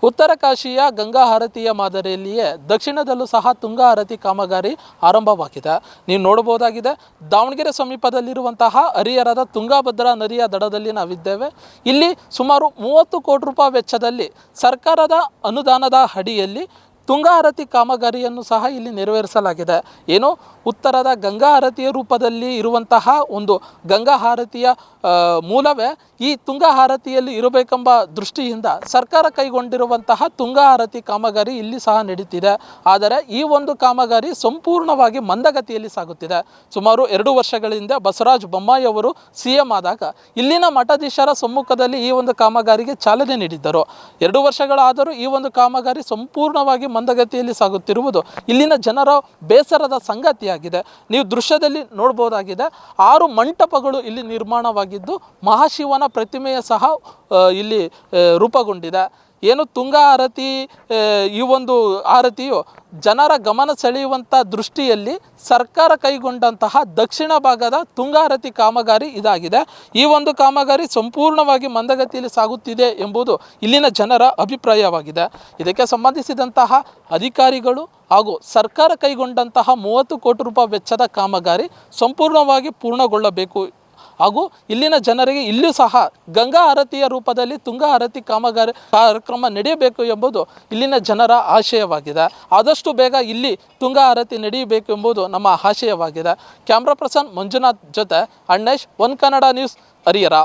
ಉತ್ತರ ಕಾಶಿಯ ಗಂಗಾ ಆರತಿಯ ಮಾದರಿಯಲ್ಲಿಯೇ ದಕ್ಷಿಣದಲ್ಲೂ ಸಹ ತುಂಗಾ ಆರತಿ ಕಾಮಗಾರಿ ಆರಂಭವಾಗಿದೆ. ನೀವು ನೋಡಬಹುದಾಗಿದೆ, ದಾವಣಗೆರೆ ಸಮೀಪದಲ್ಲಿರುವಂತಹ ಹರಿಹರದ ತುಂಗಾಭದ್ರಾ ನದಿಯ ದಡದಲ್ಲಿ ನಾವಿದ್ದೇವೆ. ಇಲ್ಲಿ ಸುಮಾರು 30 ಕೋಟಿ ರೂಪಾಯಿ ವೆಚ್ಚದಲ್ಲಿ ಸರ್ಕಾರದ ಅನುದಾನದ ಅಡಿಯಲ್ಲಿ ತುಂಗಾ ಆರತಿ ಕಾಮಗಾರಿಯನ್ನು ಸಹ ಇಲ್ಲಿ ನೆರವೇರಿಸಲಾಗಿದೆ. ಏನು ಉತ್ತರದ ಗಂಗಾ ಆರತಿಯ ರೂಪದಲ್ಲಿ ಇರುವಂತಹ ಒಂದು ಗಂಗಾ ಆರತಿಯ ಮೂಲವೇ ಈ ತುಂಗಾ ಆರತಿಯಲ್ಲಿ ಇರಬೇಕೆಂಬ ದೃಷ್ಟಿಯಿಂದ ಸರ್ಕಾರ ಕೈಗೊಂಡಿರುವಂತಹ ತುಂಗಾ ಆರತಿ ಕಾಮಗಾರಿ ಇಲ್ಲಿ ಸಹ ನಡೀತಿದೆ. ಆದರೆ ಈ ಒಂದು ಕಾಮಗಾರಿ ಸಂಪೂರ್ಣವಾಗಿ ಮಂದಗತಿಯಲ್ಲಿ ಸಾಗುತ್ತಿದೆ. ಸುಮಾರು 2 ವರ್ಷಗಳಿಂದ ಬಸವರಾಜ ಬೊಮ್ಮಾಯಿ ಅವರು CM ಆದಾಗ ಇಲ್ಲಿನ ಮಠಾಧೀಶರ ಸಮ್ಮುಖದಲ್ಲಿ ಈ ಒಂದು ಕಾಮಗಾರಿಗೆ ಚಾಲನೆ ನೀಡಿದ್ದರು. 2 ವರ್ಷಗಳಾದರೂ ಈ ಒಂದು ಕಾಮಗಾರಿ ಸಂಪೂರ್ಣವಾಗಿ ಮಂದಗತಿಯಲ್ಲಿ ಸಾಗುತ್ತಿರುವುದು ಇಲ್ಲಿನ ಜನರ ಬೇಸರದ ಸಂಗತಿಯಾಗಿದೆ. ನೀವು ದೃಶ್ಯದಲ್ಲಿ ನೋಡಬಹುದಾಗಿದೆ, 6 ಮಂಟಪಗಳು ಇಲ್ಲಿ ನಿರ್ಮಾಣವಾಗಿದ್ದು ಮಹಾಶಿವನ ಪ್ರತಿಮೆಯ ಸಹ ಇಲ್ಲಿ ರೂಪುಗೊಂಡಿದೆ. ಏನು ತುಂಗಾ ಆರತಿ ಈ ಒಂದು ಆರತಿಯು ಜನರ ಗಮನ ಸೆಳೆಯುವಂಥ ದೃಷ್ಟಿಯಲ್ಲಿ ಸರ್ಕಾರ ಕೈಗೊಂಡಂತಹ ದಕ್ಷಿಣ ಭಾಗದ ತುಂಗಾ ಆರತಿ ಕಾಮಗಾರಿ ಇದಾಗಿದೆ. ಈ ಒಂದು ಕಾಮಗಾರಿ ಸಂಪೂರ್ಣವಾಗಿ ಮಂದಗತಿಯಲ್ಲಿ ಸಾಗುತ್ತಿದೆ ಎಂಬುದು ಇಲ್ಲಿನ ಜನರ ಅಭಿಪ್ರಾಯವಾಗಿದೆ. ಇದಕ್ಕೆ ಸಂಬಂಧಿಸಿದಂತಹ ಅಧಿಕಾರಿಗಳು ಹಾಗೂ ಸರ್ಕಾರ ಕೈಗೊಂಡಂತಹ 30 ಕೋಟಿ ರೂಪಾಯಿ ವೆಚ್ಚದ ಕಾಮಗಾರಿ ಸಂಪೂರ್ಣವಾಗಿ ಪೂರ್ಣಗೊಳ್ಳಬೇಕು ಹಾಗೂ ಇಲ್ಲಿನ ಜನರಿಗೆ ಇಲ್ಲೂ ಸಹ ಗಂಗಾ ಆರತಿಯ ರೂಪದಲ್ಲಿ ತುಂಗಾ ಆರತಿ ಕಾಮಗಾರಿ ಕಾರ್ಯಕ್ರಮ ನಡೆಯಬೇಕು ಎಂಬುದು ಇಲ್ಲಿನ ಜನರ ಆಶಯವಾಗಿದೆ. ಆದಷ್ಟು ಬೇಗ ಇಲ್ಲಿ ತುಂಗಾ ಆರತಿ ನಡೆಯಬೇಕು ಎಂಬುದು ನಮ್ಮ ಆಶಯವಾಗಿದೆ. ಕ್ಯಾಮ್ರಾ ಪರ್ಸನ್ ಮಂಜುನಾಥ್ ಜೊತೆ ಅಣ್ಣೇಶ್, ಒನ್ ಕನ್ನಡ ನ್ಯೂಸ್, ಹರಿಹರ.